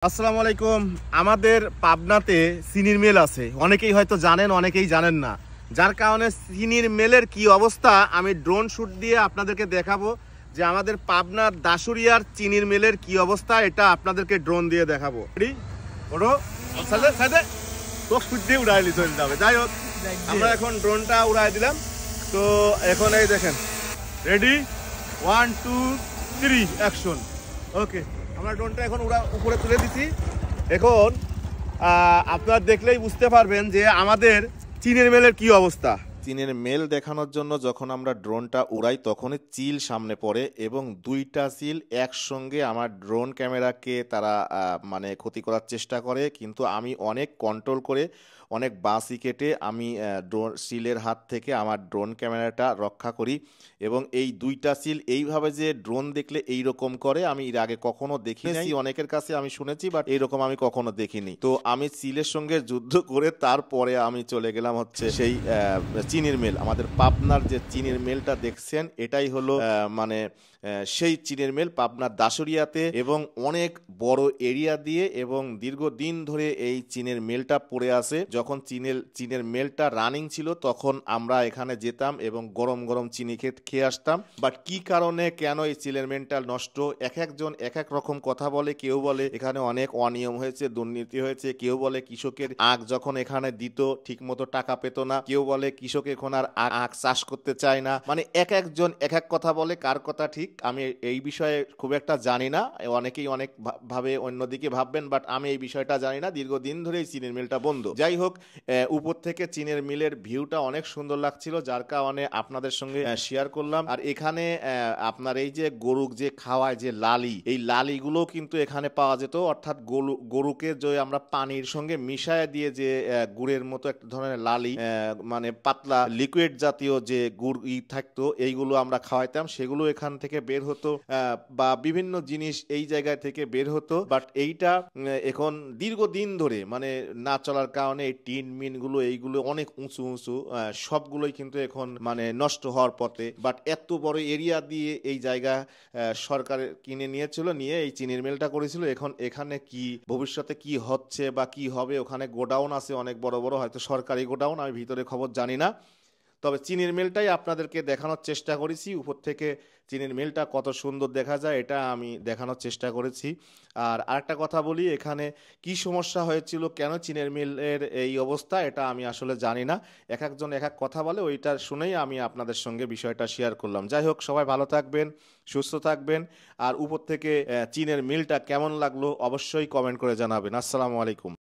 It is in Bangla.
আসসালামু আলাইকুম। আমাদের পাবনাতে চিনির মিল আছে, অনেকেই হয়তো জানেন, অনেকেই জানেন না। যার কারণে চিনির মিলের কি অবস্থা আমি ড্রোন শুট দিয়ে আপনাদেরকে দেখাবো যে আমাদের পাবনার দাসুরিয়ার চিনির মিলের কি অবস্থা, এটা আপনাদেরকে ড্রোন দিয়ে দেখাবো। শুট দিয়ে উড়াইলি চলে যাবে। যাই হোক, আমরা এখন ড্রোনটা উড়াই দিলাম। তো এখন এই দেখেন, রেডি, 1 2 3 অ্যাকশন। ওকে, আমরা ড্রোনটা এখন উপরে তুলে দিচ্ছি। এখন আপনারা দেখলেই বুঝতে পারবেন যে আমাদের চিনের মেলের কি অবস্থা। চীনের মেল দেখানোর জন্য যখন আমরা ড্রোনটা উড়াই তখনই চিল সামনে পড়ে এবং দুইটা চিল একসঙ্গে আমার ড্রোন ক্যামেরাকে তারা মানে ক্ষতি করার চেষ্টা করে, কিন্তু আমি অনেক কন্ট্রোল করে অনেক বাঁশি কেটে আমি ড্রোন চিলের হাত থেকে আমার ড্রোন ক্যামেরাটা রক্ষা করি। এবং এই দুইটা চিল এইভাবে যে ড্রোন দেখলে এইরকম করে আমি এর আগে কখনো দেখিনি, অনেকের কাছে আমি শুনেছি, বাট এইরকম আমি কখনো দেখিনি। তো আমি চিলের সঙ্গে যুদ্ধ করে তারপরে আমি চলে গেলাম হচ্ছে সেই চিনির মিল। আমাদের পাবনার যে চিনির মিলটা দেখছেন এটাই হলো মানে সেই চিনির মিল পাবনার দাসুরিয়াতে, এবং অনেক বড় এরিয়া দিয়ে এবং দীর্ঘদিন ধরে এই চিনের মিলটা পড়ে আছে। যখন চিনের মিলটা রানিং ছিল তখন আমরা এখানে যেতাম এবং গরম গরম চিনি খেয়ে আসতাম। বাট কি কারণে কেন এই চিনের মিলটা নষ্ট, এক একজন এক এক রকম কথা বলে। কেউ বলে এখানে অনেক অনিয়ম হয়েছে, দুর্নীতি হয়েছে, কেউ বলে কৃষকের আখ যখন এখানে দিত ঠিক মতো টাকা পেত না, কেউ বলে কৃষক এখন আর আখ চাষ করতে চায় না। মানে এক একজন এক এক কথা বলে, কার কথা ঠিক আমি এই বিষয়ে খুব একটা জানি না। অনেকেই অনেক ভাবে অন্যদিকে ভাববেন, বাট আমি এই বিষয়টা জানি না। দীর্ঘদিন ধরে এই চিনের মিলটা বন্ধ। যাই হোক, উপর থেকে চিনের মিলের ভিউটা অনেক সুন্দর লাগছিল, যার কারণে আপনাদের সঙ্গে শেয়ার করলাম। আর এখানে আপনার এই যে গরু যে খাওয়ায় যে লালি, এই লালিগুলো কিন্তু এখানে পাওয়া যেত। অর্থাৎ গরুকে যে আমরা পানির সঙ্গে মিশায় দিয়ে যে গুড়ের মতো একটা ধরনের লালি, মানে পাতলা লিকুইড জাতীয় যে গুড় থাকতো, এইগুলো আমরা খাওয়াইতাম। সেগুলো এখান থেকে বের হতো বা বিভিন্ন জিনিস এই জায়গায় থেকে বের হতো। বাট এইটা এখন দীর্ঘদিন ধরে মানে না চলার কারণে এই টিন মিন গুলো এইগুলো অনেক উঁচু উঁচু সবগুলোই কিন্তু এখন মানে নষ্ট হওয়ার পথে। বাট এত বড় এরিয়া দিয়ে এই জায়গা সরকার কিনে নিয়েছিল, নিয়ে এই চিনির মিলটা করেছিল। এখন এখানে কি ভবিষ্যতে কি হচ্ছে বা কি হবে, ওখানে গোডাউন আছে অনেক বড় বড়, হয়তো সরকারি গোডাউন, আমি ভিতরে খবর জানি না। তবে চিনির মিলটাই আপনাদেরকে দেখানোর চেষ্টা করেছি। উপর থেকে চিনির মিলটা কত সুন্দর দেখা যায় এটা আমি দেখানোর চেষ্টা করেছি। আর আরেকটা কথা বলি, এখানে কি সমস্যা হয়েছিল, কেন চিনির মিলের এই অবস্থা, এটা আমি আসলে জানি না। এক একজন এক এক কথা বলে, ওইটা শুনেই আমি আপনাদের সঙ্গে বিষয়টা শেয়ার করলাম। যাই হোক, সবাই ভালো থাকবেন, সুস্থ থাকবেন। আর উপর থেকে চিনির মিলটা কেমন লাগলো অবশ্যই কমেন্ট করে জানাবেন। আসসালামু আলাইকুম।